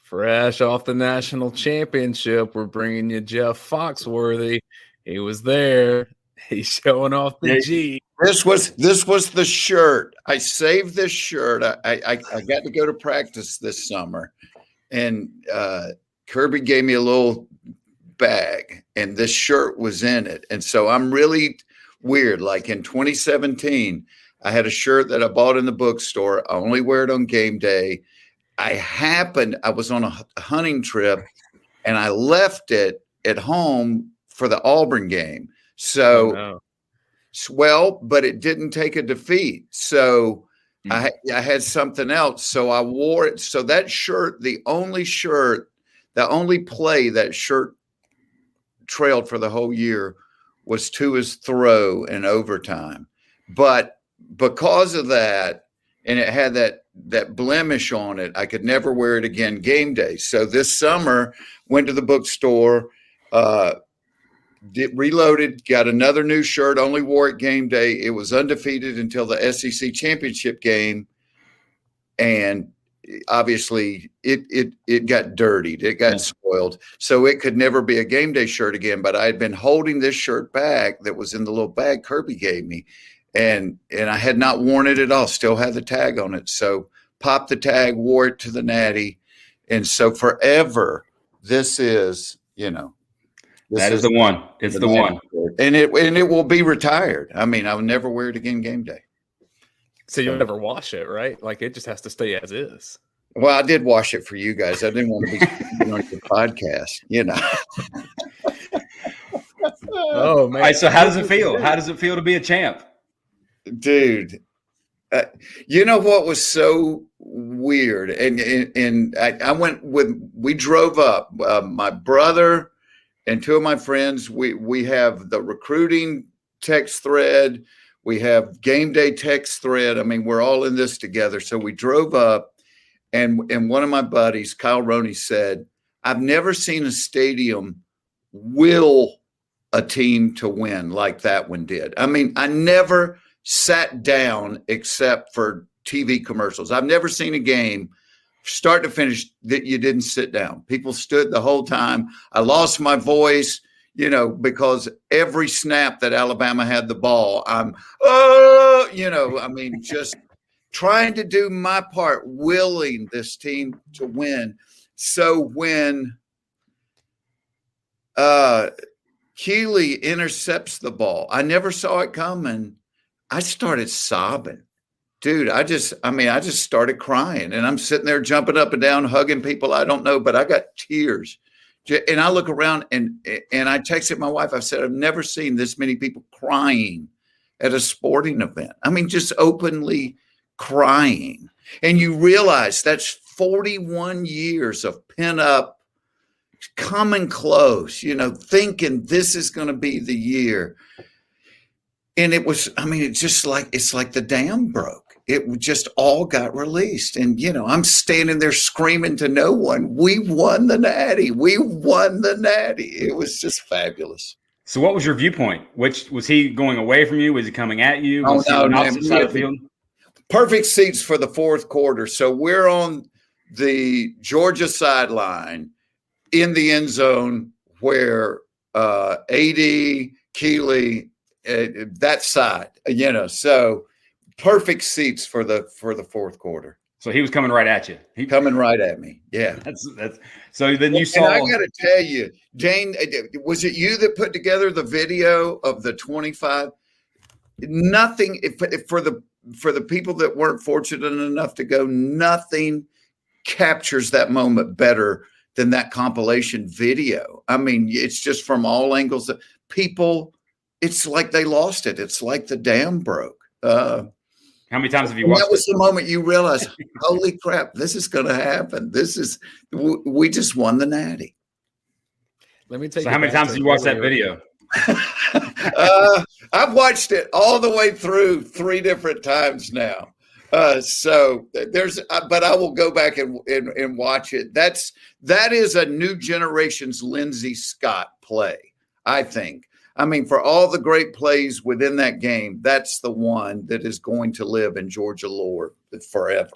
Fresh off the national championship, we're bringing you Jeff Foxworthy. He was there. He's showing off the G. This was the shirt. I saved this shirt. I got to go to practice this summer, and Kirby gave me a little bag, and this shirt was in it. And so I'm really weird. Like in 2017, I had a shirt that I bought in the bookstore. I only wear it on game day. I was on a hunting trip, and I left it at home for the Auburn game. So, well, but it didn't take a defeat. So I had something else. So I wore it. So that shirt, the only play that shirt trailed for the whole year was to his throw in overtime. But because of that, and it had that blemish on it, I could never wear it again game day. So this summer, went to the bookstore, reloaded, got another new shirt, only wore it game day. It was undefeated until the SEC championship game. And obviously it got dirtied. It got spoiled. So it could never be a game day shirt again. But I had been holding this shirt back that was in the little bag Kirby gave me. And I had not worn it at all, still had the tag on it. So popped the tag, wore it to the Natty. And so forever, this is, that is the one. It's the one. And it will be retired. I mean, I'll never wear it again game day. So you'll never wash it, right? Like it just has to stay as is. Well, I did wash it for you guys. I didn't want to be on your podcast, Oh, man. All right, so how does it feel? How does it feel to be a champ? Dude, you know what was so weird? And we drove up, my brother and two of my friends. We have the recruiting text thread. We have game day text thread. I mean, we're all in this together. So we drove up, and one of my buddies, Kyle Roney, said, I've never seen a stadium will a team to win like that one did. I mean, I never sat down except for TV commercials. I've never seen a game start to finish that you didn't sit down. People stood the whole time. I lost my voice, because every snap that Alabama had the ball, just trying to do my part, willing this team to win. So when Keeley intercepts the ball, I never saw it coming. I started sobbing, dude. I just started crying, and I'm sitting there jumping up and down, hugging people I don't know, but I got tears. And I look around and I texted my wife. I said, I've never seen this many people crying at a sporting event. I mean, just openly crying. And you realize that's 41 years of pent up, coming close, thinking this is going to be the year. And it's like the dam broke. It just all got released. And, I'm standing there screaming to no one, we won the Natty. We won the Natty. It was just fabulous. So what was your viewpoint? Which was he going away from you? Was he coming at you? Was he on the opposite side of the field? Perfect seats for the fourth quarter. So we're on the Georgia sideline in the end zone where AD, Keeley, that side, so perfect seats for the fourth quarter. So he was coming right at you. Coming right at me. Yeah. That's so then you saw. And I got to tell you, Dayne, was it you that put together the video of the 25? Nothing for the people that weren't fortunate enough to go, nothing captures that moment better than that compilation video. I mean, it's just from all angles that people, it's like they lost it. It's like the dam broke. How many times have you watched it? That was the moment you realized, holy crap, this is going to happen. We just won the Natty. Let me take. So how many times have you watched that video? I've watched it all the way through 3 different times now. But I will go back and watch it. That is a new generation's Lindsey Scott play, I think. I mean, for all the great plays within that game, that's the one that is going to live in Georgia lore forever.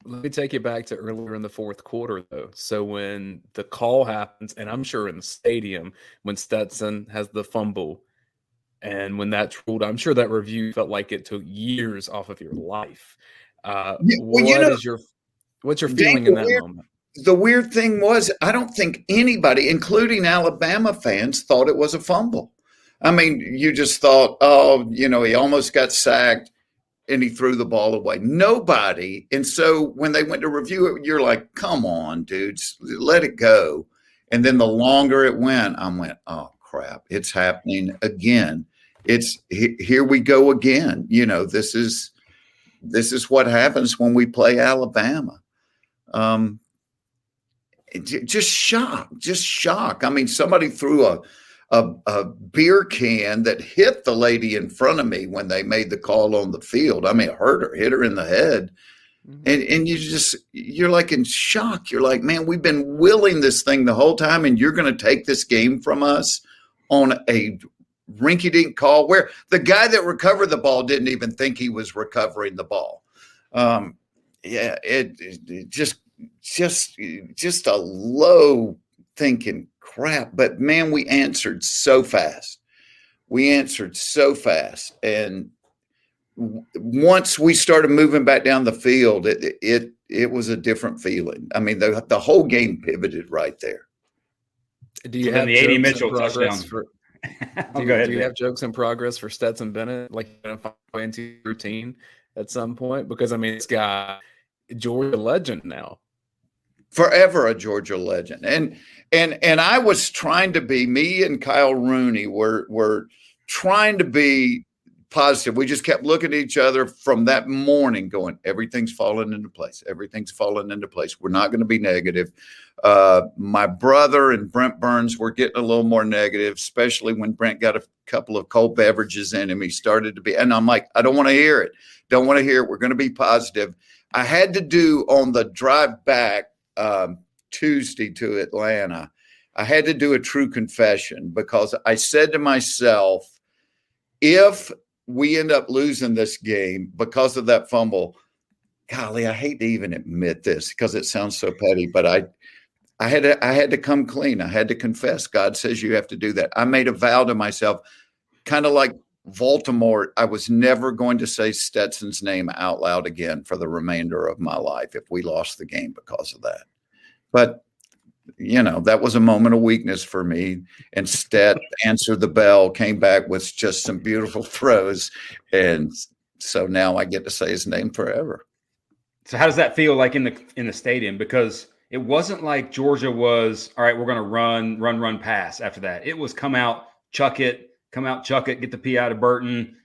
Let me take you back to earlier in the fourth quarter, though. So when the call happens, and I'm sure in the stadium, when Stetson has the fumble, and when that's ruled, I'm sure that review felt like it took years off of your life. What's your feeling in that moment? The weird thing was, I don't think anybody, including Alabama fans, thought it was a fumble. I mean, you just thought, oh, he almost got sacked and he threw the ball away. Nobody. And so when they went to review it, you're like, come on, dudes, let it go. And then the longer it went, I went, oh, crap, it's happening again. Here we go again. This is what happens when we play Alabama. Just shock. I mean, somebody threw a beer can that hit the lady in front of me when they made the call on the field. I mean, it hit her in the head. Mm-hmm. And you're like in shock. You're like, man, we've been willing this thing the whole time, and you're going to take this game from us on a rinky-dink call where the guy that recovered the ball didn't even think he was recovering the ball. It just a low thinking crap. But man, we answered so fast. And once we started moving back down the field, it was a different feeling. I mean, the whole game pivoted right there. Do you have the 80 Mitchell touchdown? Do you have jokes in progress for Stetson Bennett, like into routine at some point? Because I mean, this guy, Georgia legend now, forever a Georgia legend, and I was trying to be. Me and Kyle Rooney were trying to be positive. We just kept looking at each other from that morning, going, "Everything's falling into place. Everything's falling into place. We're not going to be negative." My brother and Brent Burns were getting a little more negative, especially when Brent got a couple of cold beverages in him. He started to be, and I'm like, I don't want to hear it. Don't want to hear it. We're going to be positive. I had to do on the drive back Tuesday to Atlanta, I had to do a true confession, because I said to myself, if we end up losing this game because of that fumble, golly, I hate to even admit this because it sounds so petty, but I had to come clean. I had to confess. God says you have to do that. I made a vow to myself, kind of like Baltimore. I was never going to say Stetson's name out loud again for the remainder of my life if we lost the game because of that. But, that was a moment of weakness for me. And Stet answered the bell, came back with just some beautiful throws. And so now I get to say his name forever. So how does that feel like in the stadium? Because it wasn't like Georgia was, all right, we're going to run, pass after that. It was come out, chuck it, get the P out of Burton.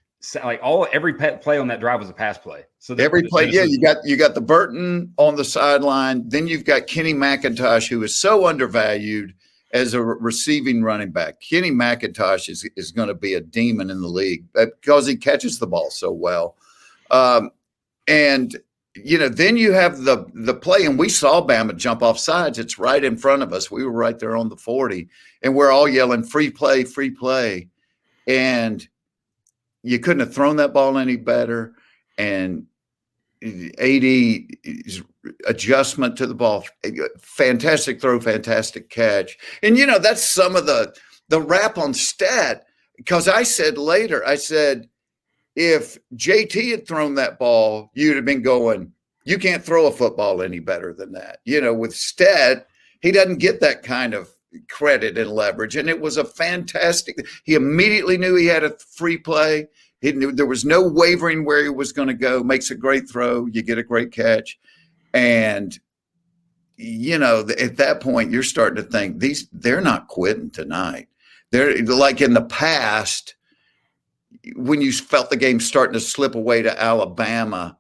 Like every play on that drive was a pass play. So every play, you got the Burton on the sideline. Then you've got Kenny McIntosh, who is so undervalued as a receiving running back. Kenny McIntosh is going to be a demon in the league because he catches the ball so well. And then you have the play, and we saw Bama jump off sides. It's right in front of us. We were right there on the 40, and we're all yelling free play, free play. And you couldn't have thrown that ball any better. And AD's adjustment to the ball, fantastic throw, fantastic catch. And, that's some of the rap on Stat, because I said later, if JT had thrown that ball, you'd have been going, you can't throw a football any better than that. With Stat, he doesn't get that kind of credit and leverage. And it was a fantastic, he immediately knew he had a free play. He knew there was no wavering where he was going to go. Makes a great throw. You get a great catch. And, at that point, you're starting to think they're not quitting tonight. They're like in the past, when you felt the game starting to slip away to Alabama,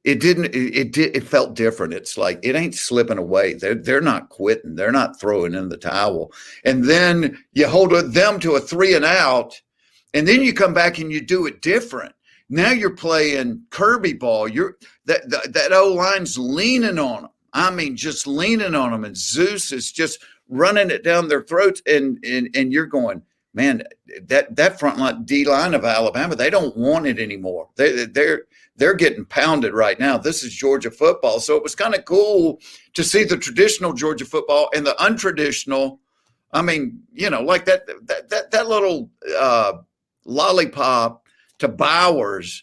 it felt different. It's like, it ain't slipping away. They're not quitting. They're not throwing in the towel. And then you hold them to a 3-and-out, and then you come back and you do it different. Now you're playing Kirby ball. That O-line's leaning on them. I mean, just leaning on them. And Zeus is just running it down their throats. And you're going, man, that front line D line of Alabama, they don't want it anymore. They're getting pounded right now. This is Georgia football. So it was kind of cool to see the traditional Georgia football and the untraditional. I mean, like that little lollipop to Bowers.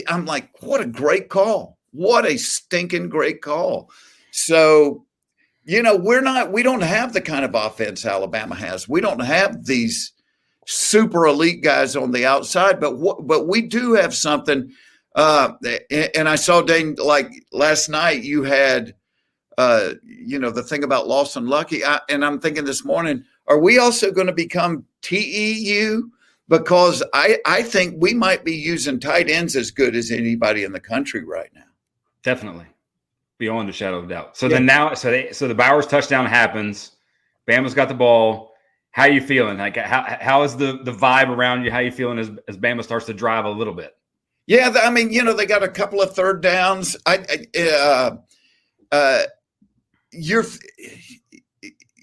I'm like, what a great call. What a stinking great call. So, we don't have the kind of offense Alabama has. We don't have these super elite guys on the outside, but we do have something. And I saw, Dayne, like last night you had, the thing about Lawson Lucky. And I'm thinking this morning, are we also going to become TEU? Because I think we might be using tight ends as good as anybody in the country right now. Definitely. Beyond the shadow of doubt. So then now, so the Bowers touchdown happens. Bama's got the ball. How are you feeling? Like how is the vibe around you? How are you feeling as Bama starts to drive a little bit? Yeah, I mean, they got a couple of third downs.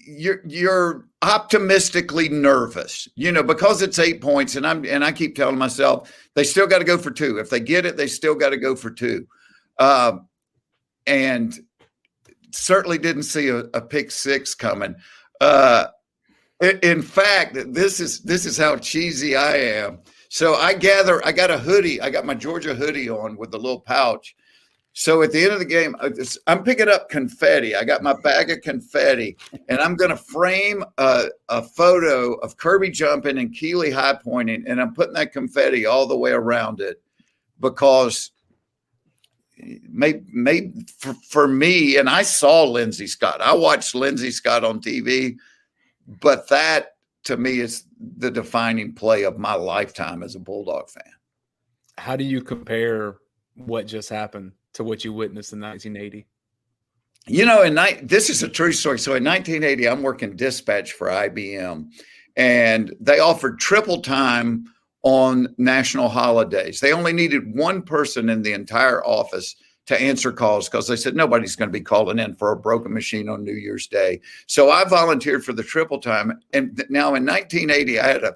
You're optimistically nervous, because it's 8 points, and I keep telling myself they still got to go for 2. If they get it, they still got to go for 2. And certainly didn't see a pick 6 coming. In fact, this is how cheesy I am. So I got a hoodie. I got my Georgia hoodie on with the little pouch. So at the end of the game, I'm picking up confetti. I got my bag of confetti, and I'm going to frame a photo of Kirby jumping and Keeley high pointing, and I'm putting that confetti all the way around it because for me, and I saw Lindsey Scott. I watched Lindsey Scott on TV, but that to me is the defining play of my lifetime as a Bulldog fan. How do you compare what just happened to what you witnessed in 1980? This is a true story. So in 1980, I'm working dispatch for IBM, and they offered triple time on national holidays. They only needed one person in the entire office to answer calls because they said nobody's going to be calling in for a broken machine on New Year's Day. So I volunteered for the triple time. And now in 1980, I had a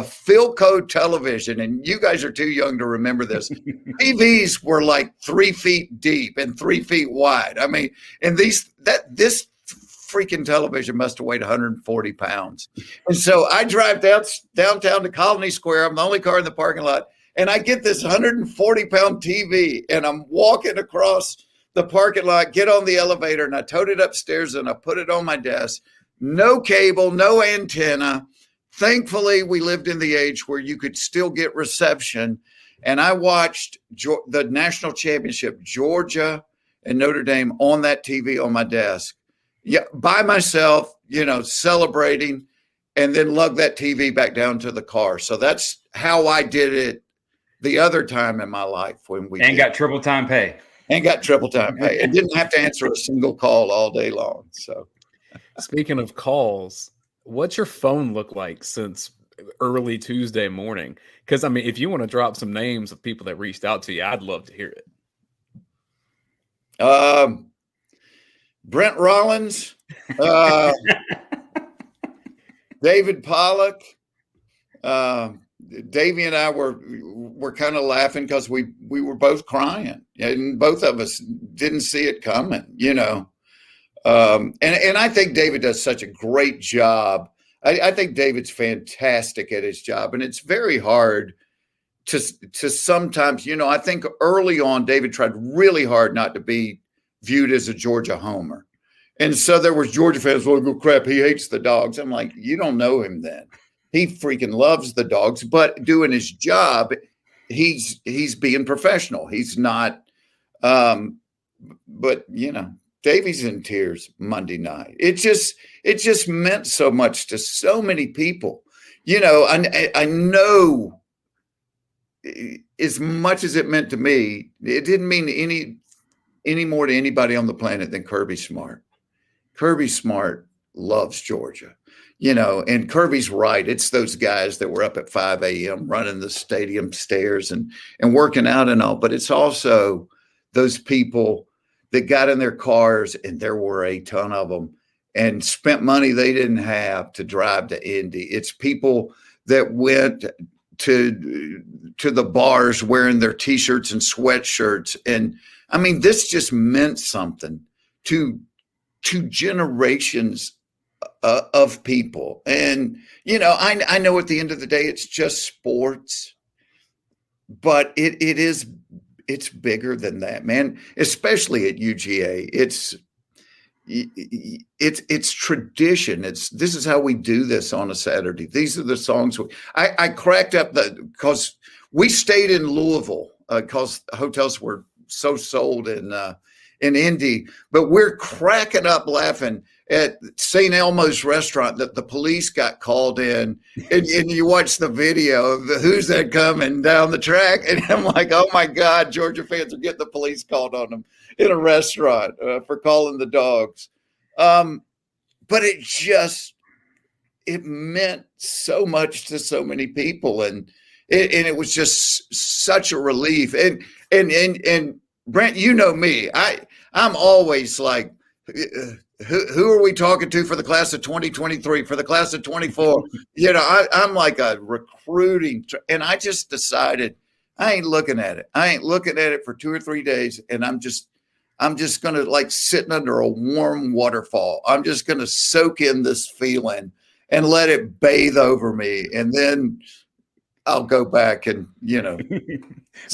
Philco television, and you guys are too young to remember this. TVs were like 3 feet deep and 3 feet wide. I mean, and this freaking television must have weighed 140 pounds. And so I drive downtown to Colony Square. I'm the only car in the parking lot. And I get this 140-pound TV, and I'm walking across the parking lot, get on the elevator, and I towed it upstairs, and I put it on my desk. No cable, no antenna. Thankfully, we lived in the age where you could still get reception. And I watched the national championship, Georgia and Notre Dame, on that TV on my desk. Yeah, by myself, celebrating, and then lug that TV back down to the car. So that's how I did it the other time in my life when we got triple time pay. And didn't have to answer a single call all day long. So speaking of calls, what's your phone look like since early Tuesday morning? Because I mean, if you want to drop some names of people that reached out to you, I'd love to hear it. Brent Rollins, David Pollock, Davey and I were kind of laughing because we were both crying, and both of us didn't see it coming, And I think David does such a great job. I think David's fantastic at his job, and it's very hard to sometimes, I think early on David tried really hard not to be viewed as a Georgia homer. And so there was Georgia fans, well, go crap, he hates the Dogs. I'm like, you don't know him then. He freaking loves the Dogs, but doing his job, he's being professional. He's not, but Davey's in tears Monday night. It just meant so much to so many people. I know as much as it meant to me, it didn't mean any more to anybody on the planet than Kirby Smart. Kirby Smart loves Georgia. And Kirby's right. It's those guys that were up at 5 a.m. running the stadium stairs and working out and all. But it's also those people that got in their cars, and there were a ton of them, and spent money they didn't have to drive to Indy. It's people that went to the bars wearing their T-shirts and sweatshirts. And I mean, this just meant something to generations of people. And, you know, I know at the end of the day, it's just sports, but it's bigger than that, man, especially at UGA. It's tradition. This is how we do this on a Saturday. These are the songs I cracked up because we stayed in Louisville because hotels were so sold in Indy, but we're cracking up laughing at St. Elmo's restaurant that the police got called in, and you watch the video of who's that coming down the track, and I'm like, oh my God, Georgia fans are getting the police called on them in a restaurant for calling the dogs. But it meant so much to so many people, and it was just such a relief. And Brent, you know me, I'm always like, who are we talking to for the class of 2023, for the class of 24? You know, I'm like a recruiting, and I just decided I ain't looking at it. I ain't looking at it for 2 or 3 days, and I'm just going to, like sitting under a warm waterfall. I'm just going to soak in this feeling and let it bathe over me. And then I'll go back and, you know,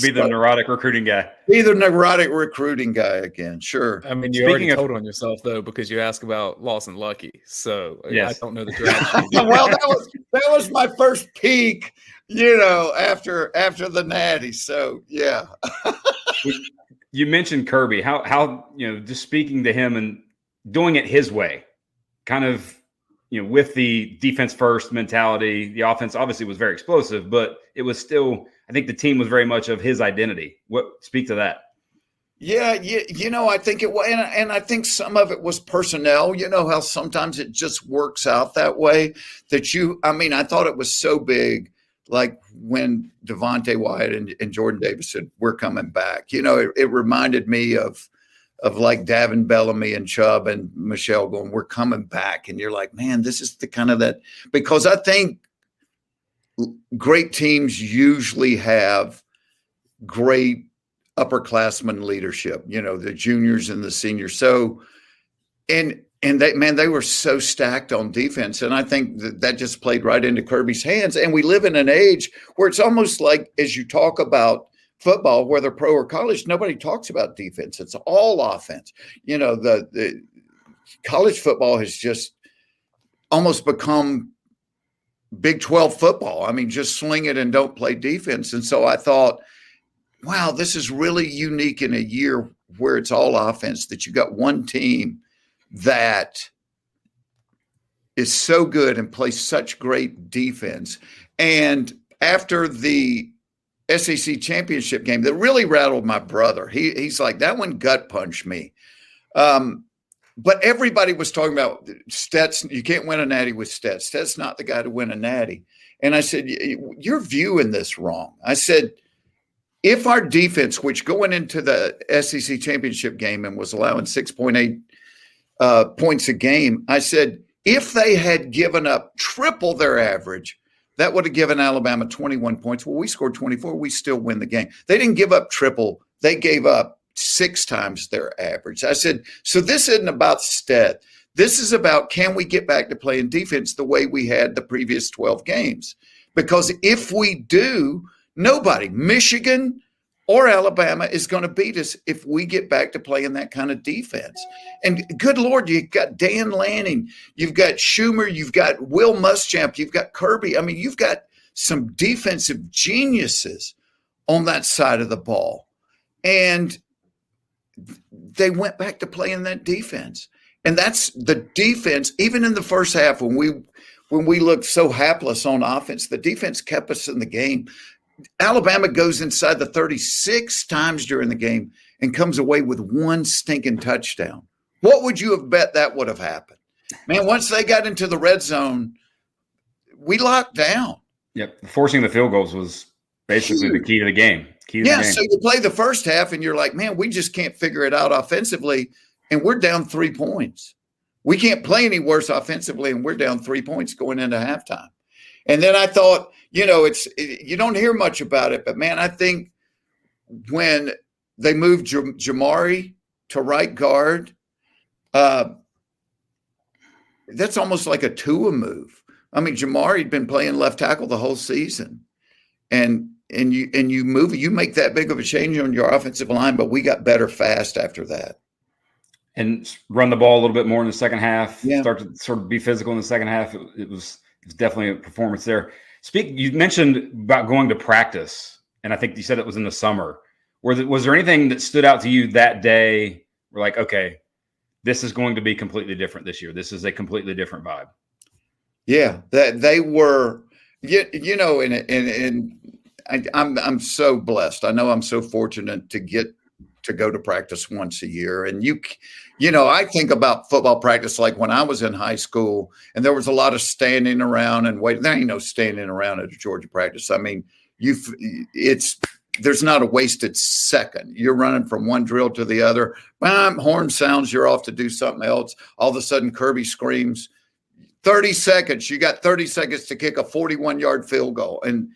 be the neurotic recruiting guy. Be the neurotic recruiting guy again. Sure. I mean, you already told on yourself though, because you asked about Lawson Lucky. So yes. I don't know that you're actually. Well, that was my first peak, you know, after the Natty. So yeah. You mentioned Kirby. How you know, just speaking to him and doing it his way, kind of, you know, with the defense first mentality. The offense obviously was very explosive, but it was still, I think the team was very much of his identity. Speak to that. Yeah, you know, I think it was, and I think some of it was personnel. You know how sometimes it just works out that way that I thought it was so big, like when Devontae Wyatt and Jordan Davis said, we're coming back. You know, it reminded me of like Davin Bellamy and Chubb and Michelle going, we're coming back. And you're like, man, this is the kind of that, because I think great teams usually have great upperclassmen leadership, you know, the juniors and the seniors. So, and they were so stacked on defense. And I think that just played right into Kirby's hands. And we live in an age where it's almost like, as you talk about football, whether pro or college, nobody talks about defense. It's all offense. You know, the college football has just almost become Big 12 football. I mean, just sling it and don't play defense. And so I thought, wow, this is really unique in a year where it's all offense, that you got one team that is so good and plays such great defense. And after the SEC championship game, that really rattled my brother. He's like, that one gut punched me. But everybody was talking about Stetson. You can't win a natty with Stetson. Stetson's not the guy to win a natty. And I said, you're viewing this wrong. I said, if our defense, which going into the SEC championship game and was allowing 6.8 points a game, I said, if they had given up triple their average, that would have given Alabama 21 points. Well, we scored 24. We still win the game. They didn't give up triple. They gave up 6 times their average. I said, so this isn't about stat. This is about, can we get back to playing defense the way we had the previous 12 games? Because if we do, nobody, Michigan or Alabama, is going to beat us if we get back to playing that kind of defense. And good Lord, you've got Dan Lanning, you've got Schumer, you've got Will Muschamp, you've got Kirby. I mean, you've got some defensive geniuses on that side of the ball. And they went back to playing that defense. And that's the defense, even in the first half when we looked so hapless on offense, the defense kept us in the game. Alabama goes inside the 36 times during the game and comes away with 1 stinking touchdown. What would you have bet that would have happened? Man, once they got into the red zone, we locked down. Yep. Forcing the field goals was basically the key to the game. So you play the first half and you're like, man, we just can't figure it out offensively. And we're down 3 points. We can't play any worse offensively, and we're down 3 points going into halftime. And then I thought, you don't hear much about it, but man, I think when they moved Jamari to right guard, that's almost like a Tua move. I mean, Jamari'd been playing left tackle the whole season, and you make that big of a change on your offensive line, but we got better fast after that. And run the ball a little bit more in the second half. Yeah. Start to sort of be physical in the second half. It was definitely a performance there. You mentioned about going to practice, and I think you said it was in the summer. Was there anything that stood out to you that day? We're like, okay, this is going to be completely different this year. This is a completely different vibe. Yeah, that they were, and I'm so blessed. I know I'm so fortunate to get to go to practice once a year. And I think about football practice like when I was in high school, and there was a lot of standing around and waiting. There ain't no standing around at a Georgia practice. I mean, there's not a wasted second. You're running from one drill to the other. Horn sounds, you're off to do something else. All of a sudden, Kirby screams, 30 seconds. You got 30 seconds to kick a 41-yard field goal. And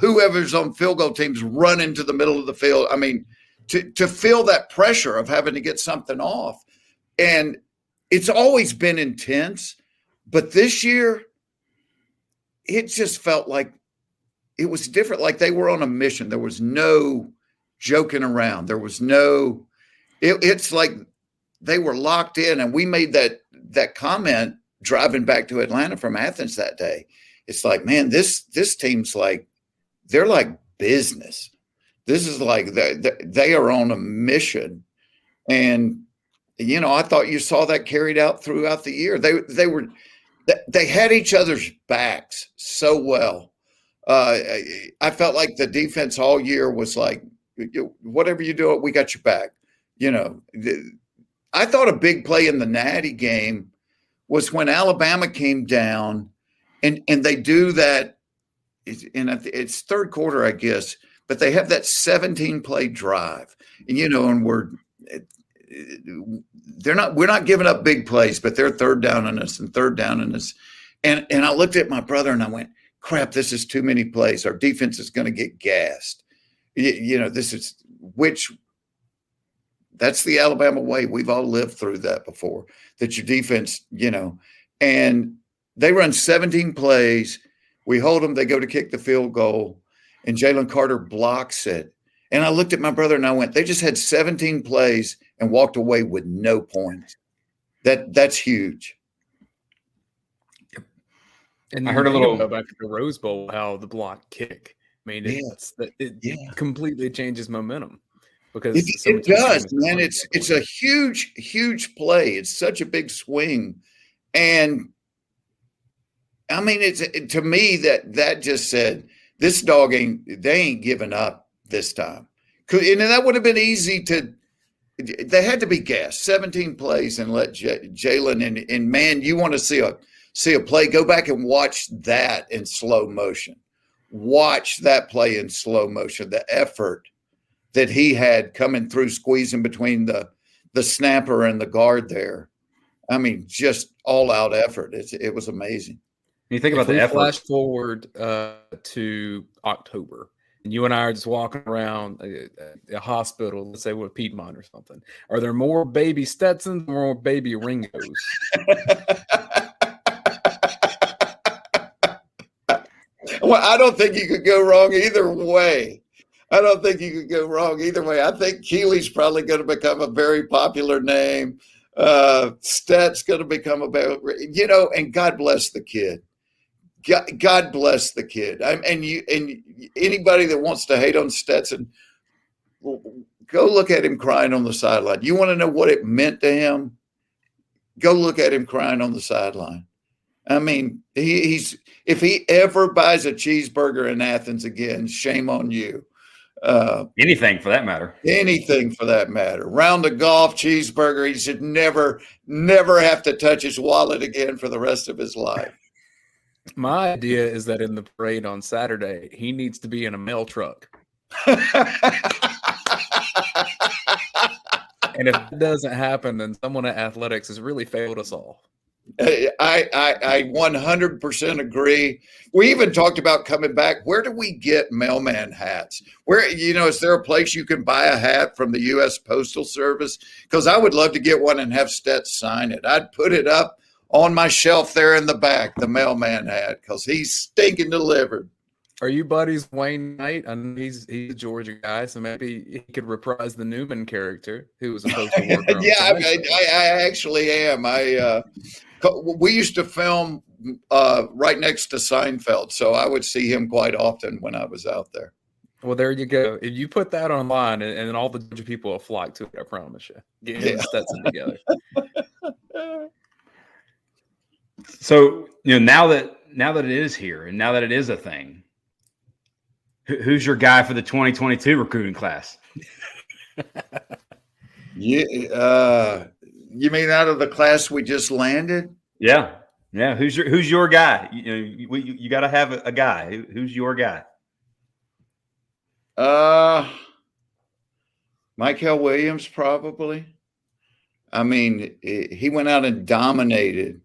whoever's on field goal teams run into the middle of the field. I mean, to feel that pressure of having to get something off. And it's always been intense. But this year, it just felt like it was different. Like they were on a mission. There was no joking around. There was no it's like they were locked in. And we made that comment driving back to Atlanta from Athens that day. It's like, man, this team's like, they're like business. This is like they are on a mission. And, I thought you saw that carried out throughout the year. They had each other's backs so well. I felt like the defense all year was like, whatever you do, we got your back. I thought a big play in the Natty game was when Alabama came down and they do that. It's third quarter, I guess, but they have that 17-play drive, and we're not giving up big plays, but they're third down on us and third down on us. And I looked at my brother and I went, crap, this is too many plays. Our defense is going to get gassed. That's the Alabama way. We've all lived through that before, that your defense, and they run 17 plays. We hold them. They go to kick the field goal, and Jalen Carter blocks it. And I looked at my brother and I went, they just had 17 plays and walked away with no points. That's huge. And I heard a little back to the Rose Bowl, how the block kick. I mean, it completely changes momentum because it does, man. It's a huge, huge play. It's such a big swing, and I mean, to me that just said this dog they ain't giving up this time. And that would have been easy to. They had to be gassed 17 plays and let Jalen and man, you want to see a play, go back and watch that in slow motion. Watch that play in slow motion. The effort that he had coming through, squeezing between the snapper and the guard there. I mean, just all out effort. It was amazing. You think about the effort. Flash forward to October, and you and I are just walking around a hospital, let's say with Piedmont or something. Are there more baby Stetsons or more baby Ringos? Well, I don't think you could go wrong either way. I think Keely's probably going to become a very popular name. Stet's going to become and God bless the kid. God bless the kid. And anybody that wants to hate on Stetson, go look at him crying on the sideline. You want to know what it meant to him? Go look at him crying on the sideline. I mean, if he ever buys a cheeseburger in Athens again, shame on you. Anything for that matter. Round the golf, cheeseburger. He should never have to touch his wallet again for the rest of his life. My idea is that in the parade on Saturday, he needs to be in a mail truck. And if that doesn't happen, then someone at athletics has really failed us all. I 100% agree. We even talked about coming back. Where do we get mailman hats? Where, is there a place you can buy a hat from the U.S. Postal Service? Because I would love to get one and have Stets sign it. I'd put it up on my shelf there in the back, the mailman hat, because he's stinking delivered. Are you buddies Wayne Knight? I know he's a Georgia guy, so maybe he could reprise the Newman character, who was a postal worker. Yeah, I actually am. We used to film right next to Seinfeld, so I would see him quite often when I was out there. Well, there you go. If you put that online, and all the Georgia people will flock to it, I promise you. Get him and Stetson together. So, now that it is here, and now that it is a thing, who's your guy for the 2022 recruiting class? Yeah, you mean out of the class we just landed? Yeah. Who's your guy? You got to have a guy. Who's your guy? Michael Williams, probably. I mean, he went out and dominated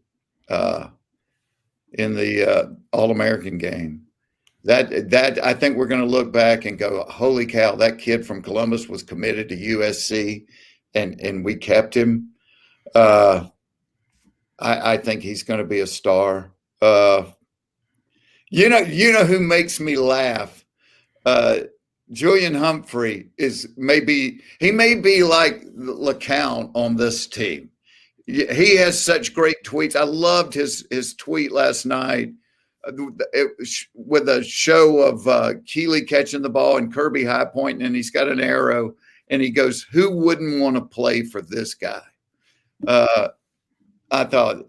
in the All-American game. That I think we're going to look back and go, holy cow, that kid from Columbus was committed to USC, and we kept him. I think he's going to be a star. You know who makes me laugh? Julian Humphrey may be like LeCount on this team. He has such great tweets. I loved his tweet last night with a show of Keeley catching the ball and Kirby high pointing, and he's got an arrow, and he goes, "Who wouldn't want to play for this guy?" I thought,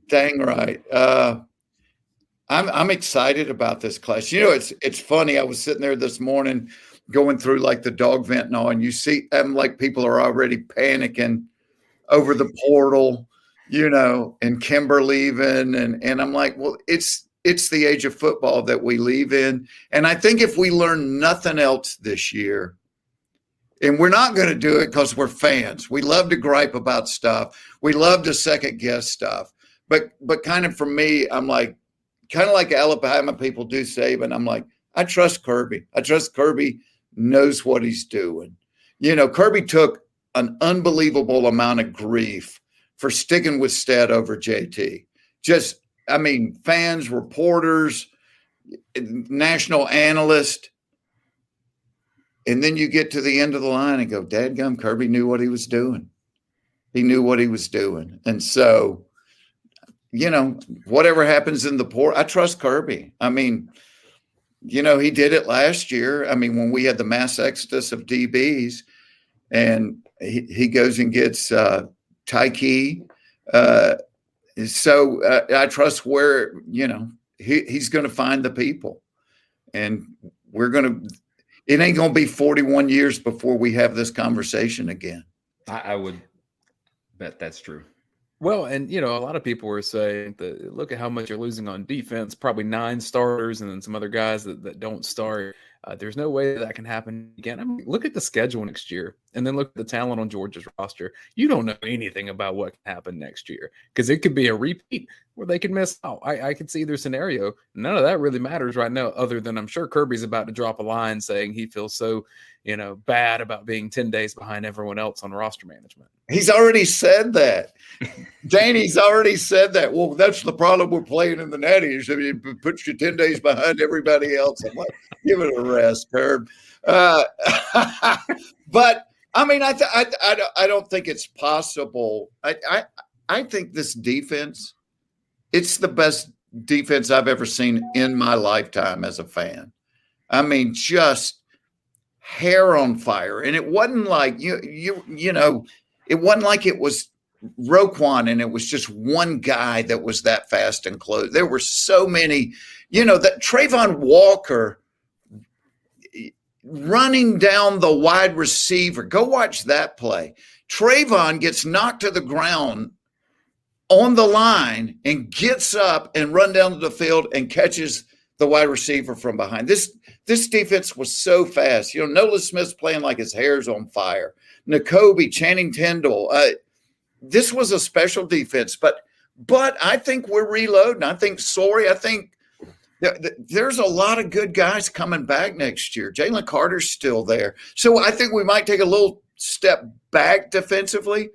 dang right. I'm excited about this class. It's funny. I was sitting there this morning going through like the dog vent and all, and you see like people are already panicking over the portal, and Kimber leaving. And I'm like, well, it's the age of football that we leave in. And I think if we learn nothing else this year, and we're not going to do it because we're fans. We love to gripe about stuff. We love to second guess stuff. But kind of for me, I'm like, kind of like Alabama people do Saban. I'm like, I trust Kirby. I trust Kirby knows what he's doing. Kirby took an unbelievable amount of grief for sticking with Stead over JT. Fans, reporters, national analysts. And then you get to the end of the line and go, dadgum, Kirby knew what he was doing. He knew what he was doing. And so, whatever happens in the port, I trust Kirby. he did it last year. When we had the mass exodus of DBs, and he goes and gets Tyke. So I trust where, he's going to find the people. And it ain't going to be 41 years before we have this conversation again. I would bet that's true. Well, and a lot of people were saying that look at how much you're losing on defense, probably 9 starters and then some other guys that don't start. There's no way that can happen again. Look at the schedule next year and then look at the talent on Georgia's roster. You don't know anything about what can happen next year because it could be a repeat where they could miss out. I could see either scenario. None of that really matters right now other than I'm sure Kirby's about to drop a line saying he feels so, bad about being 10 days behind everyone else on roster management. He's already said that. Dayne, he's already said that. Well, that's the problem with playing in the Natties. It puts you 10 days behind everybody else. I'm like, give it a rest, Herb. But I don't think it's possible. I think this defense, it's the best defense I've ever seen in my lifetime as a fan. Just hair on fire. And it wasn't like it wasn't like it was Roquan and it was just one guy that was that fast and close. There were so many, that Trayvon Walker running down the wide receiver. Go watch that play. Trayvon gets knocked to the ground on the line and gets up and run down to the field and catches the wide receiver from behind. This defense was so fast. Nolan Smith's playing like his hair's on fire. Nakobe, Channing Tindall. This was a special defense, but I think we're reloading. I think there's a lot of good guys coming back next year. Jalen Carter's still there. So I think we might take a little step back defensively,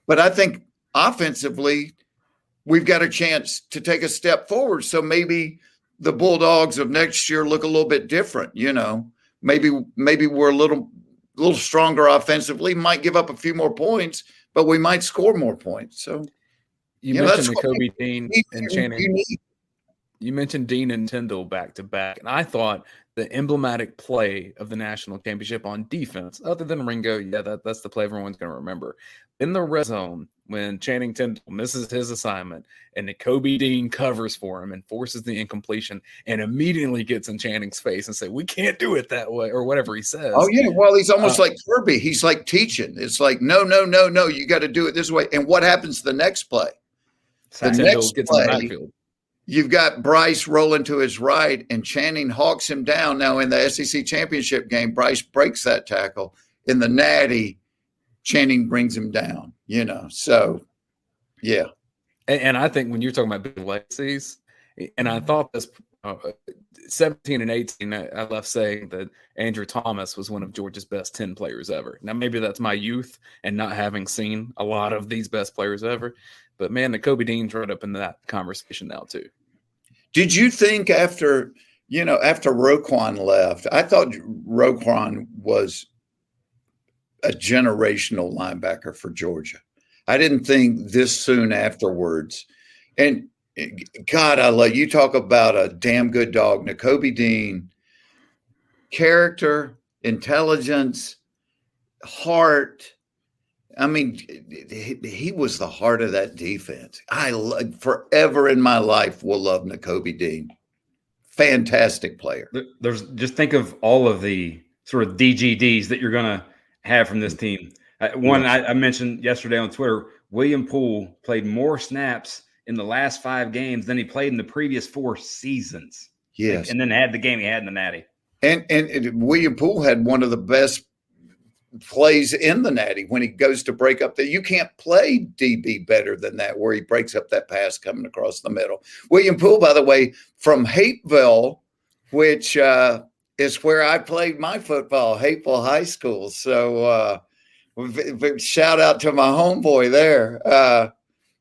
but I think offensively, we've got a chance to take a step forward. So maybe the Bulldogs of next year look a little bit different. Maybe we're a little stronger offensively, might give up a few more points, but we might score more points. So you mentioned Nakobe, Dayne, and Channing. You mentioned Dayne and Tyndall back to back, and I thought the emblematic play of the national championship on defense, other than Ringo, that's the play everyone's going to remember. In the red zone, when Channing Tindall misses his assignment and Nakobe Dayne covers for him and forces the incompletion and immediately gets in Channing's face and say, "We can't do it that way," or whatever he says. Oh yeah, well he's almost like Kirby. He's like teaching. It's like no, you got to do it this way. And what happens the next play? The next gets play, in the backfield. You've got Bryce rolling to his right, and Channing hawks him down. Now in the SEC championship game, Bryce breaks that tackle. In the Natty, Channing brings him down. So yeah. And I think when you're talking about big legacies, and I thought this 17 and 18, I left saying that Andrew Thomas was one of Georgia's best 10 players ever. Now, maybe that's my youth and not having seen a lot of these best players ever. But, man, Nakobe Dean's right up in that conversation now, too. Did you think after Roquan left, I thought Roquan was a generational linebacker for Georgia. I didn't think this soon afterwards. And God, I love you. Talk about a damn good dog. Nakobe Dean, character, intelligence, heart. I mean, he was the heart of that defense. Forever in my life will love Nakobe Dean. Fantastic player. There's just think of all of the sort of DGDs that you're going to have from this team. I mentioned yesterday on Twitter, William Poole played more snaps in the last 5 games than he played in the previous 4 seasons. Yes. And then had the game he had in the Natty. And William Poole had one of the best plays in the Natty when he goes to break up you can't play DB better than that, where he breaks up that pass coming across the middle. William Poole, by the way, from Hapeville, which is where I played my football, Hapeville High School. So shout out to my homeboy there.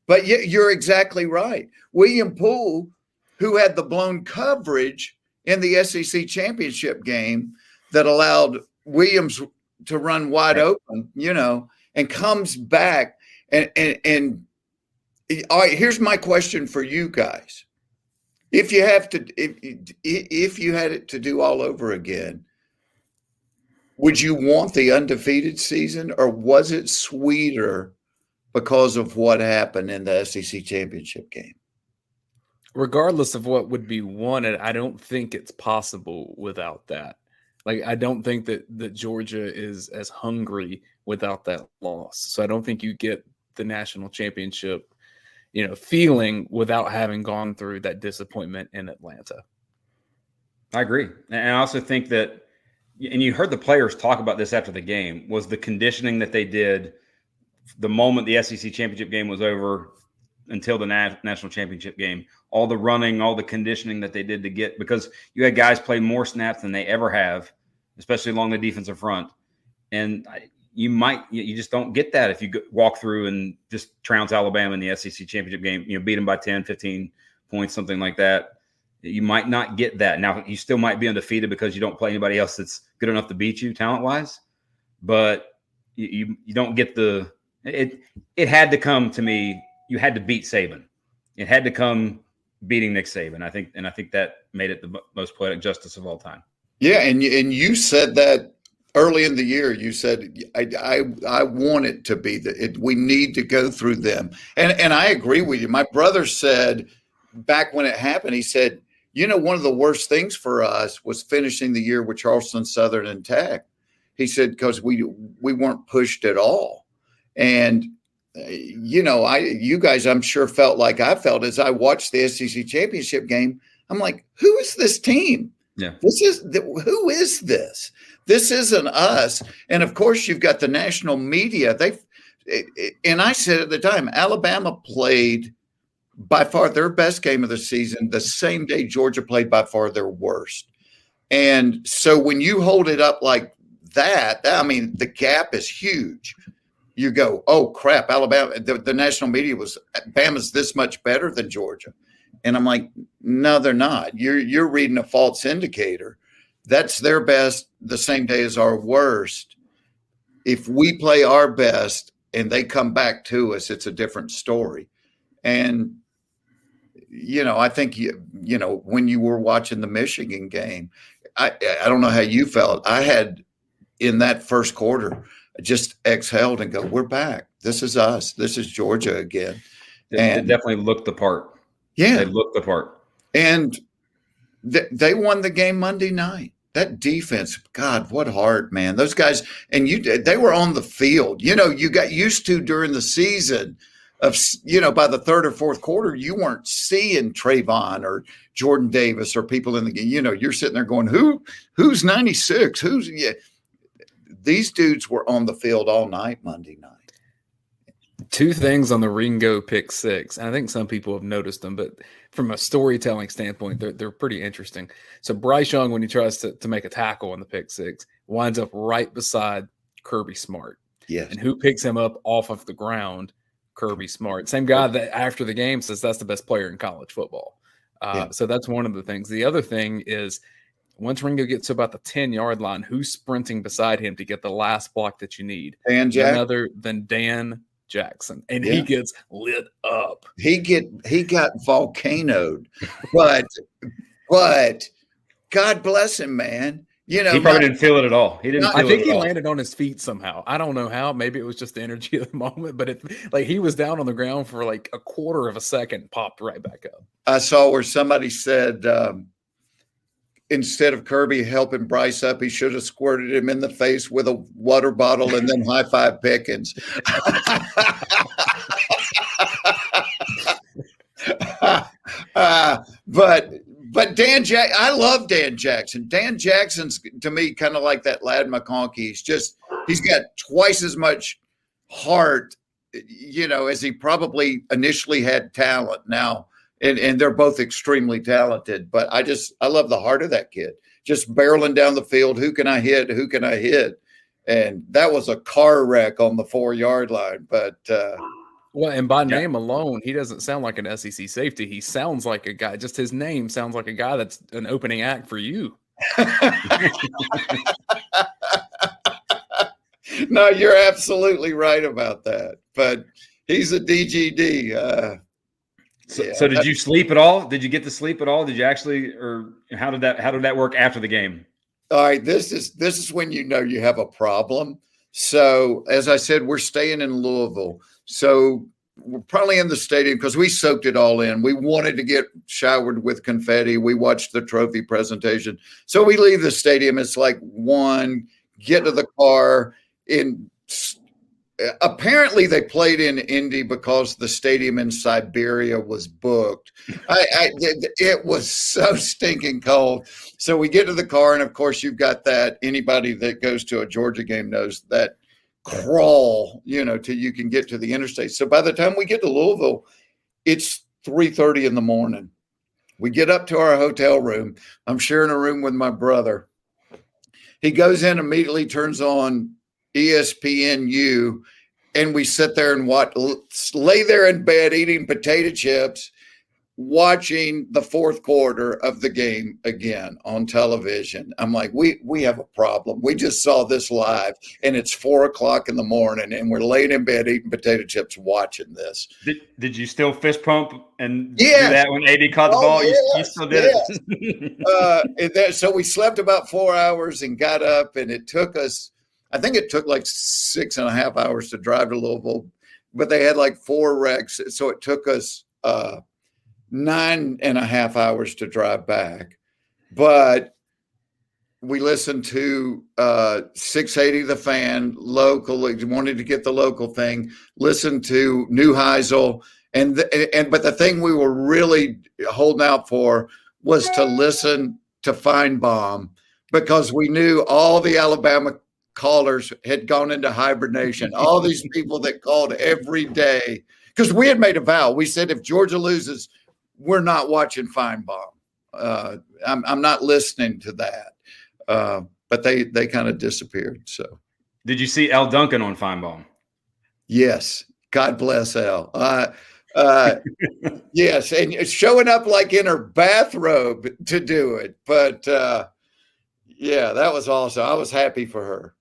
But you're exactly right. William Poole, who had the blown coverage in the SEC championship game that allowed Williams to run wide open, and comes back. And all right, here's my question for you guys. If you had it to do all over again, would you want the undefeated season, or was it sweeter because of what happened in the SEC championship game? Regardless of what would be wanted, I don't think it's possible without that. Like, I don't think that Georgia is as hungry without that loss. So I don't think you get the national championship, feeling without having gone through that disappointment in Atlanta. I agree. And I also think that, and you heard the players talk about this after the game, was the conditioning that they did the moment the SEC championship game was over until the national championship game. All the running, all the conditioning that they did to get, because you had guys play more snaps than they ever have, especially along the defensive front. And you just don't get that if you walk through and just trounce Alabama in the SEC championship game, beat them by 10, 15 points, something like that. You might not get that. Now, you still might be undefeated because you don't play anybody else that's good enough to beat you talent-wise, but you don't get it had to come to me. You had to beat Saban. It had to come beating Nick Saban. I think that made it the most poetic justice of all time. Yeah, and you said that early in the year. You said I want it to be we need to go through them, and I agree with you. My brother said back when it happened, he said, one of the worst things for us was finishing the year with Charleston Southern and Tech. He said because we weren't pushed at all, and you guys, I'm sure felt like I felt as I watched the SEC championship game. I'm like, who is this team? Yeah. Who is this? This isn't us. And of course, you've got the national media. And I said at the time, Alabama played by far their best game of the season the same day Georgia played by far their worst. And so when you hold it up like that, I mean, the gap is huge. You go, oh, crap, Alabama, the national media was, Bama's this much better than Georgia. And I'm like, no, they're not. You're reading a false indicator. That's their best the same day as our worst. If we play our best and they come back to us, it's a different story. And, I think, when you were watching the Michigan game, I don't know how you felt. I had in that first quarter just exhaled and go, we're back. This is us. This is Georgia again. It definitely looked the part. Yeah. They looked the part. And they won the game Monday night. That defense, God, what heart, man. Those guys, and they were on the field. You got used to during the season of, by the third or fourth quarter, you weren't seeing Trayvon or Jordan Davis or people in the game. You're sitting there going, who's 96? These dudes were on the field all night Monday night. Two things on the Ringo pick six. And I think some people have noticed them, but from a storytelling standpoint, they're pretty interesting. So Bryce Young, when he tries to make a tackle on the pick six, winds up right beside Kirby Smart. Yes. And who picks him up off of the ground? Kirby Smart. Same guy that after the game says that's the best player in college football. So that's one of the things. The other thing is once Ringo gets to about the 10-yard line, who's sprinting beside him to get the last block that you need? Dan Jackson. None other than Dan Jackson. And he gets lit up. He got volcanoed. But God bless him, man. He probably didn't feel it at all. I think he landed on his feet somehow. I don't know how. Maybe it was just the energy of the moment, but he was down on the ground for like a quarter of a second, popped right back up. I saw where somebody said instead of Kirby helping Bryce up, he should have squirted him in the face with a water bottle and then high five Pickens. But Dan Jackson, I love Dan Jackson. Dan Jackson's to me kind of like that Lad McConkey. He's got twice as much heart, as he probably initially had talent now. And they're both extremely talented, but I love the heart of that kid. Just barreling down the field. Who can I hit? Who can I hit? And that was a car wreck on the 4-yard line. But well, and by name alone, he doesn't sound like an SEC safety. He sounds like a guy. Just his name sounds like a guy that's an opening act for you. No, you're absolutely right about that. But he's a DGD. So did you sleep at all? Did you get to sleep at all? Did you actually, or how did that work after the game? All right, this is when you have a problem. So as I said, we're staying in Louisville. So we're probably in the stadium because we soaked it all in. We wanted to get showered with confetti. We watched the trophy presentation. So we leave the stadium. It's like 1, get to the car. Apparently they played in Indy because the stadium in Siberia was booked. It was so stinking cold. So we get to the car, and of course you've got that. Anybody that goes to a Georgia game knows that crawl, till you can get to the interstate. So by the time we get to Louisville, it's 3:30 in the morning. We get up to our hotel room. I'm sharing a room with my brother. He goes in, immediately turns on ESPNU, and we sit there and lay there in bed eating potato chips, watching the fourth quarter of the game again on television. I'm like, we have a problem. We just saw this live, and it's 4:00 in the morning, and we're laying in bed eating potato chips watching this. Did you still fist pump and do that when AD caught the ball? You still did it. So we slept about 4 hours and got up, and it took us, I think it took like 6.5 hours to drive to Louisville, but they had like 4 wrecks. So it took us 9.5 hours to drive back. But we listened to 680 The Fan, local, wanted to get the local thing, listened to New Heisel. But the thing we were really holding out for was to listen to Feinbaum, because we knew all the Alabama callers had gone into hibernation. All these people that called every day, because we had made a vow. We said, if Georgia loses, we're not watching Feinbaum. I'm not listening to that. But they kind of disappeared. So, did you see Al Duncan on Feinbaum? Yes, God bless Al. Yes, and showing up like in her bathrobe to do it. But yeah, that was awesome. I was happy for her.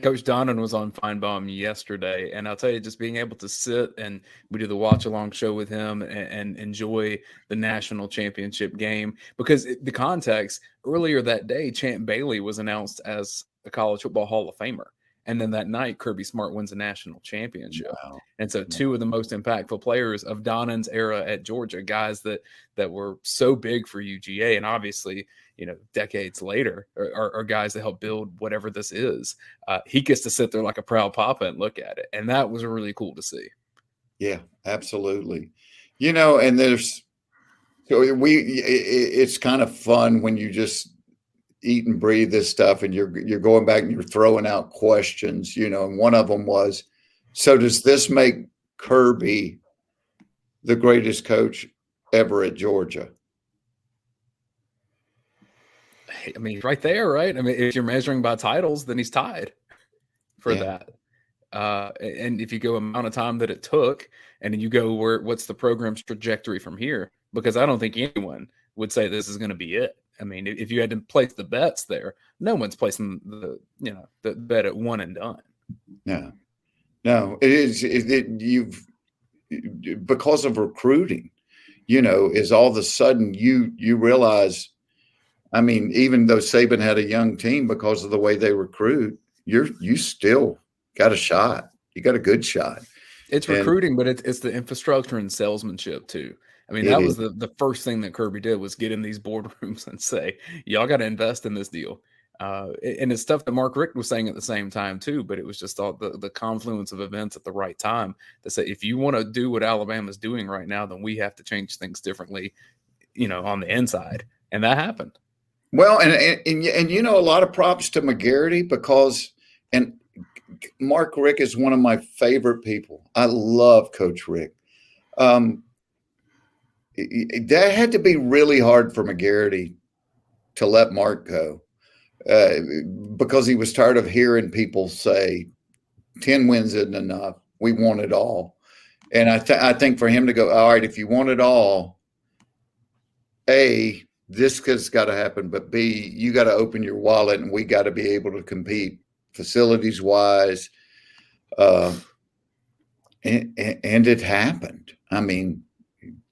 Coach Donnan was on Feinbaum yesterday, and I'll tell you, just being able to sit and we do the watch along show with him and enjoy the national championship game, because the context earlier that day, Champ Bailey was announced as a college football Hall of Famer. And then that night, Kirby Smart wins a national championship. Wow. And so two of the most impactful players of Donnan's era at Georgia, guys that were so big for UGA, and obviously, decades later, are guys that help build whatever this is. He gets to sit there like a proud papa and look at it. And that was really cool to see. Yeah, absolutely. And it's kind of fun when you just eat and breathe this stuff, and you're going back and you're throwing out questions, and one of them was, so does this make Kirby the greatest coach ever at Georgia? I mean, right there, right? I mean, if you're measuring by titles, then he's tied for that. And if you go amount of time that it took, and then you go what's the program's trajectory from here? Because I don't think anyone would say this is going to be it. I mean, if you had to place the bets there, no one's placing the bet at one and done. No, it is. You've, because of recruiting, is all of a sudden you realize, I mean, even though Saban had a young team, because of the way they recruit, you still got a shot. You got a good shot. It's recruiting, but it's the infrastructure and salesmanship too. I mean, that was the first thing that Kirby did, was get in these boardrooms and say, y'all got to invest in this deal. And it's stuff that Mark Richt was saying at the same time too, but it was just all the confluence of events at the right time to say, if you want to do what Alabama's doing right now, then we have to change things differently, on the inside. And that happened. Well, and a lot of props to McGarity, because Mark Richt is one of my favorite people. I love Coach Richt. That had to be really hard for McGarity to let Mark go, because he was tired of hearing people say 10 wins isn't enough. We want it all. And I think for him to go, all right, if you want it all, A, this has got to happen, but B, you got to open your wallet, and we got to be able to compete facilities wise. And it happened. I mean,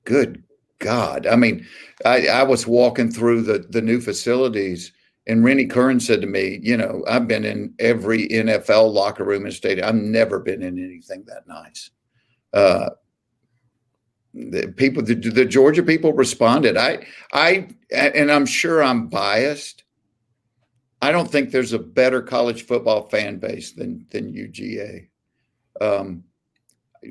good God. I mean, I was walking through the new facilities, and Rennie Curran said to me, I've been in every NFL locker room in stadium. I've never been in anything that nice. The Georgia people responded. And I'm sure I'm biased. I don't think there's a better college football fan base than UGA.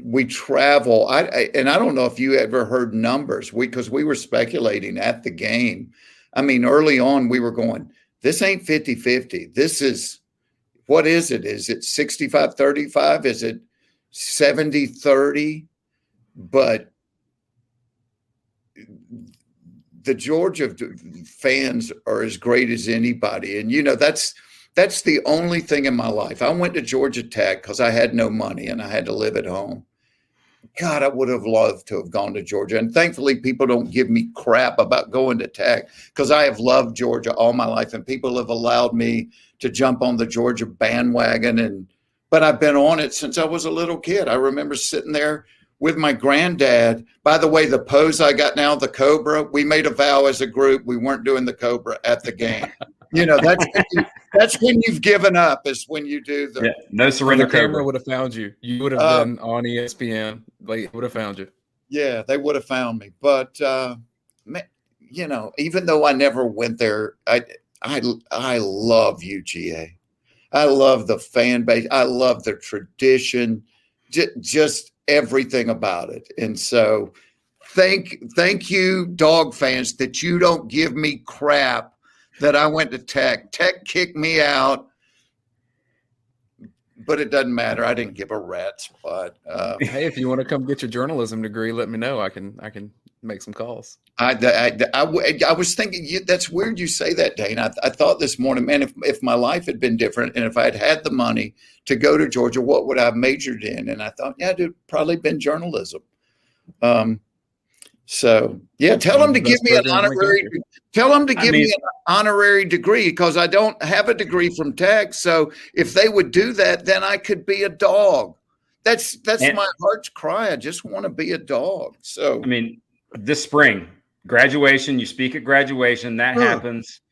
We travel. And I don't know if you ever heard numbers, because we were speculating at the game. I mean, early on we were going, this ain't 50-50. This is, what is it? Is it 65-35? Is it 70-30? But the Georgia fans are as great as anybody. And, that's the only thing in my life. I went to Georgia Tech because I had no money and I had to live at home. God, I would have loved to have gone to Georgia. And thankfully, people don't give me crap about going to Tech, because I have loved Georgia all my life, and people have allowed me to jump on the Georgia bandwagon. But I've been on it since I was a little kid. I remember sitting there with my granddad. By the way, the pose I got now, the Cobra, we made a vow as a group. We weren't doing the Cobra at the game. That's when you've given up, is when you do no surrender. The camera would have found you. You would have been on ESPN. They would have found you. Yeah, they would have found me. But even though I never went there, I love UGA. I love the fan base. I love the tradition. Just everything about it. And so thank you, dog fans, that you don't give me crap that I went to Tech. Tech kicked me out. But it doesn't matter. I didn't give a rat's butt. Hey, if you want to come get your journalism degree, let me know. I can make some calls. I was thinking, that's weird you say that, Dayne. I thought this morning, man, if my life had been different and if I had the money to go to Georgia, what would I have majored in? And I thought, yeah, it'd probably been journalism. So yeah, tell them to give me an honorary. Tell them to give me an honorary degree, because I don't have a degree from Tech. So if they would do that, then I could be a dog. That's my heart's cry. I just want to be a dog. So I mean, this spring graduation, you speak at graduation. That happens.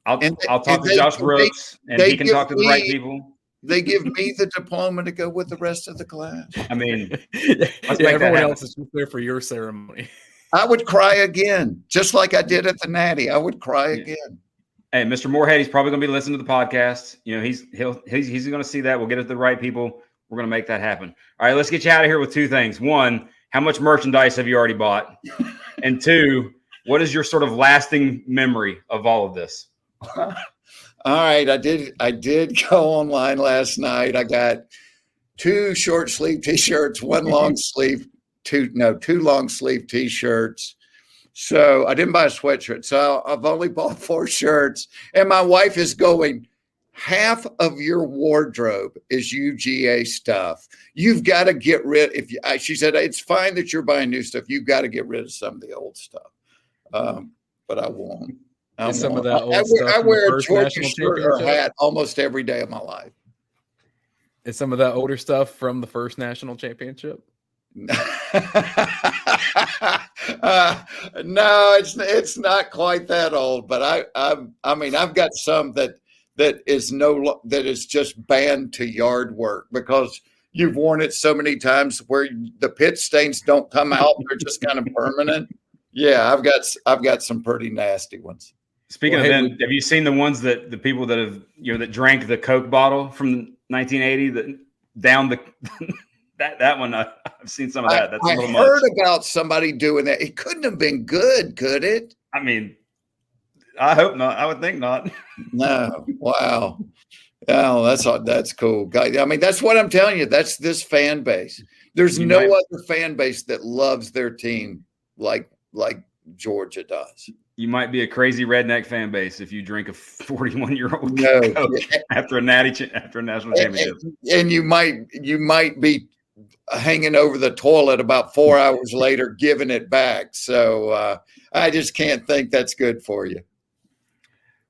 I'll talk to Josh Brooks, and he can talk to the right people. They give me the diploma to go with the rest of the class. I mean, everyone else is just there for your ceremony. I would cry again, just like I did at the Natty. I would cry again. Hey, Mr. Moorhead, he's probably going to be listening to the podcast. You know, he's going to see that. We'll get it to the right people. We're going to make that happen. All right, let's get you out of here with two things. One, how much merchandise have you already bought? And two, what is your sort of lasting memory of all of this? All right, I did go online last night. I got 2 short sleeve T-shirts, 1 long sleeve, 2 long sleeve T-shirts. So I didn't buy a sweatshirt. So I've only bought 4 shirts. And my wife is going, half of your wardrobe is UGA stuff. You've got to get rid. She said, it's fine that you're buying new stuff. You've got to get rid of some of the old stuff. But I won't. Some of that old stuff I wear a Georgia shirt or hat almost every day of my life. Is some of that older stuff from the first national championship? No, it's not quite that old, but I mean, I've got some that is just banned to yard work because you've worn it so many times where the pit stains don't come out; they're just kind of permanent. Yeah, I've got some pretty nasty ones. Speaking of them, have you seen the ones that the people that have that drank the Coke bottle from 1980 that down the that one? I've seen some of that. That's a little much. I heard about somebody doing that. It couldn't have been good, could it? I mean, I hope not. I would think not. No. Wow. Oh, that's cool. I mean, that's what I'm telling you. That's this fan base. There's no other fan base that loves their team like Georgia does. You might be a crazy redneck fan base if you drink a 41-year-old after a national championship. And you might be hanging over the toilet about 4 hours later, giving it back. So I just can't think that's good for you.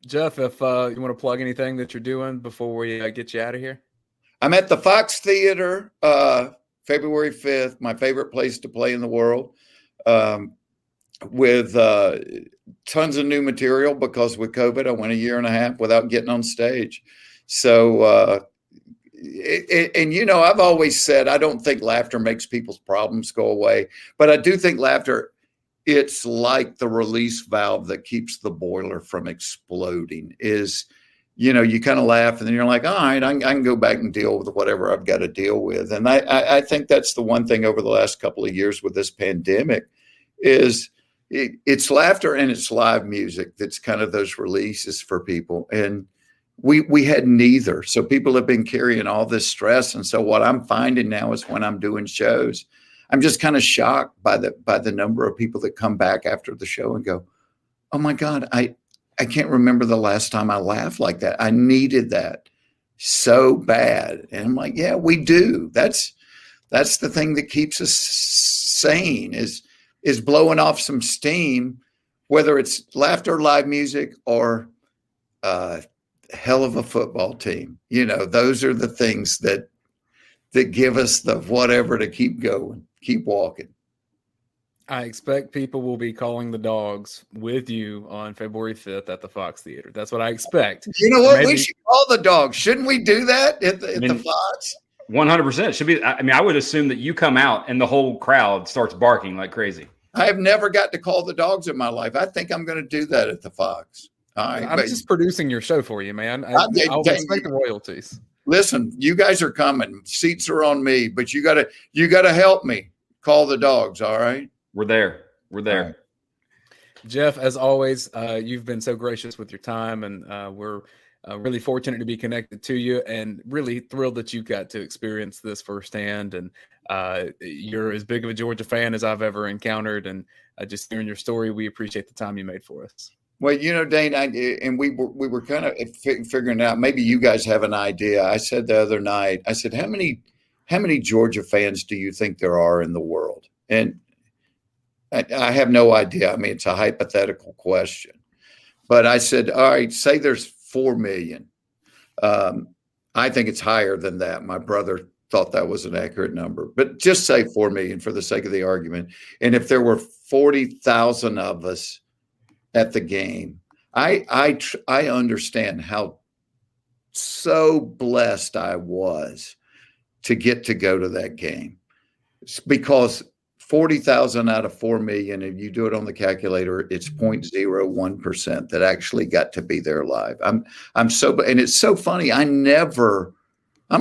Jeff, if you want to plug anything that you're doing before we get you out of here. I'm at the Fox Theater February 5th, my favorite place to play in the world, with tons of new material because with COVID, I went 1.5 years without getting on stage. So, I've always said, I don't think laughter makes people's problems go away, but I do think laughter, it's like the release valve that keeps the boiler from exploding. You kind of laugh and then you're like, all right, I can go back and deal with whatever I've got to deal with. And I think that's the one thing over the last couple of years with this pandemic is it's laughter and it's live music. That's kind of those releases for people. And we had neither. So people have been carrying all this stress. And so what I'm finding now is when I'm doing shows, I'm just kind of shocked by the number of people that come back after the show and go, oh my God, I can't remember the last time I laughed like that. I needed that so bad. And I'm like, yeah, we do. That's the thing that keeps us sane is blowing off some steam, whether it's laughter, live music, or hell of a football team. Those are the things that give us the whatever to keep going, keep walking. I expect people will be calling the dogs with you on February 5th at the Fox Theater. That's what I expect. You know what? We should call the dogs. Shouldn't we do that at the Fox? 100% should be. I mean, I would assume that you come out and the whole crowd starts barking like crazy. I have never got to call the dogs in my life. I think I'm going to do that at the Fox. All right, I'm just producing your show for you, man. I'll expect the royalties. Listen, you guys are coming. Seats are on me, but you gotta help me call the dogs. All right. We're there. We're there. Right. Jeff, as always, you've been so gracious with your time, and we're really fortunate to be connected to you, and really thrilled that you got to experience this firsthand. And you're as big of a Georgia fan as I've ever encountered, and just hearing your story, we appreciate the time you made for us. Well, Dayne, we were kind of figuring out, maybe you guys have an idea. I said the other night, I said, how many Georgia fans do you think there are in the world? And I have no idea. I mean, it's a hypothetical question. But I said, all right, say there's 4 million. I think it's higher than that. My brother thought that was an accurate number. But just say 4 million for the sake of the argument. And if there were 40,000 of us at the game, I understand how so blessed I was to get to go to that game, because 40,000 out of 4 million, if you do it on the calculator, it's 0.01% that actually got to be there live. And it's so funny. I'm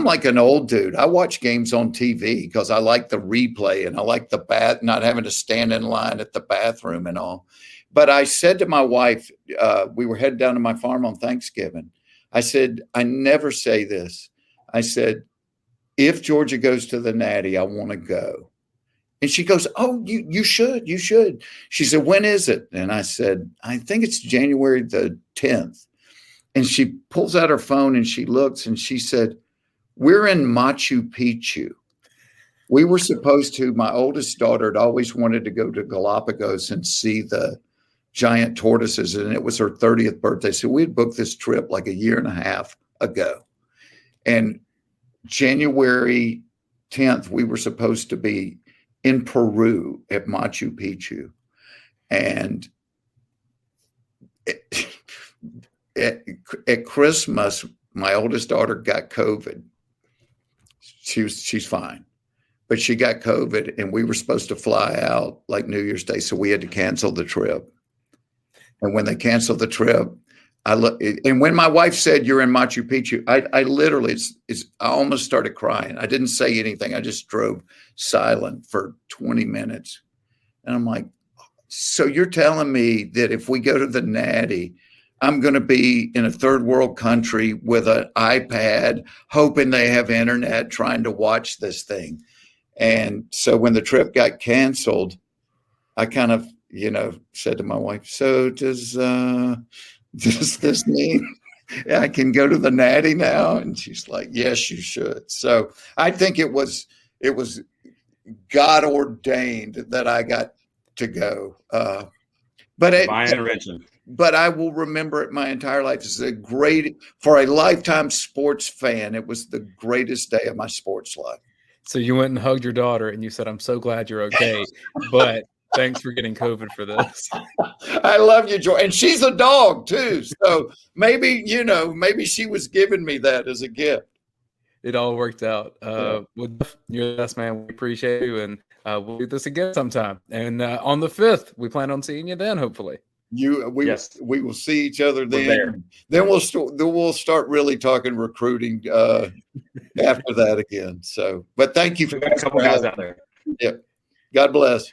like an old dude. I watch games on TV because I like the replay, and I like not having to stand in line at the bathroom and all. But I said to my wife, we were headed down to my farm on Thanksgiving. I said, I never say this. I said, if Georgia goes to the Natty, I want to go. And she goes, oh, you should. She said, when is it? And I said, I think it's January the 10th. And she pulls out her phone and she looks and she said, we're in Machu Picchu. We were supposed to, my oldest daughter had always wanted to go to Galapagos and see the giant tortoises, and it was her 30th birthday. So we had booked this trip like a year and a half ago. And January 10th, we were supposed to be in Peru at Machu Picchu. And at Christmas, my oldest daughter got COVID. She's fine, but she got COVID, and we were supposed to fly out like New Year's Day. So we had to cancel the trip. And when they canceled the trip, and when my wife said, you're in Machu Picchu, I literally, I almost started crying. I didn't say anything. I just drove silent for 20 minutes. And I'm like, so you're telling me that if we go to the Natty, I'm going to be in a third world country with an iPad, hoping they have internet, trying to watch this thing. And so when the trip got canceled, I kind of, said to my wife, so does this mean I can go to the Natty now? And she's like, yes, you should. So I think it was God ordained that I got to go. Divine intervention. But I will remember it my entire life. It's for a lifetime sports fan, it was the greatest day of my sports life. So you went and hugged your daughter and you said, I'm so glad you're okay, but thanks for getting COVID for this. I love you, Joy. And she's a dog too. So maybe she was giving me that as a gift. It all worked out. Well, you're the best, man. We appreciate you. And we'll do this again sometime. And on the 5th, we plan on seeing you then, hopefully. Yes. We will see each other then. Then we'll start really talking recruiting after that again. So, but thank you for a couple guys out there. Yep. God bless.